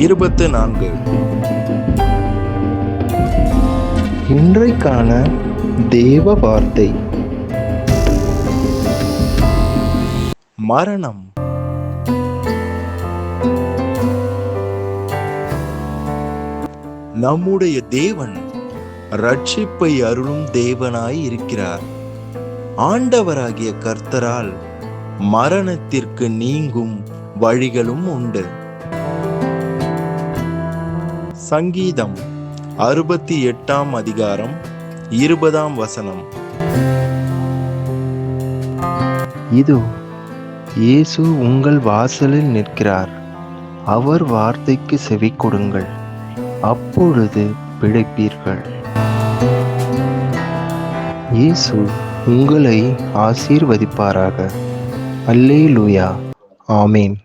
24. இன்றைக்கான தேவ வார்த்தை. மரணம். நம்முடைய தேவன் ரட்சிப்பை அருளும் தேவனாய் இருக்கிறார். ஆண்டவராகிய கர்த்தரால் மரணத்திற்கு நீங்கும் வழிகளும் உண்டு. சங்கீதம் 68ஆம் அதிகாரம் 20ஆம் வசனம். இதோ இயேசு உங்கள் வாசலில் நிற்கிறார். அவர் வார்த்தைக்கு செவி கொடுங்கள், அப்பொழுது பிழைப்பீர்கள். இயேசு உங்களை ஆசீர்வதிப்பாராக. அல்லேலூயா. ஆமேன்.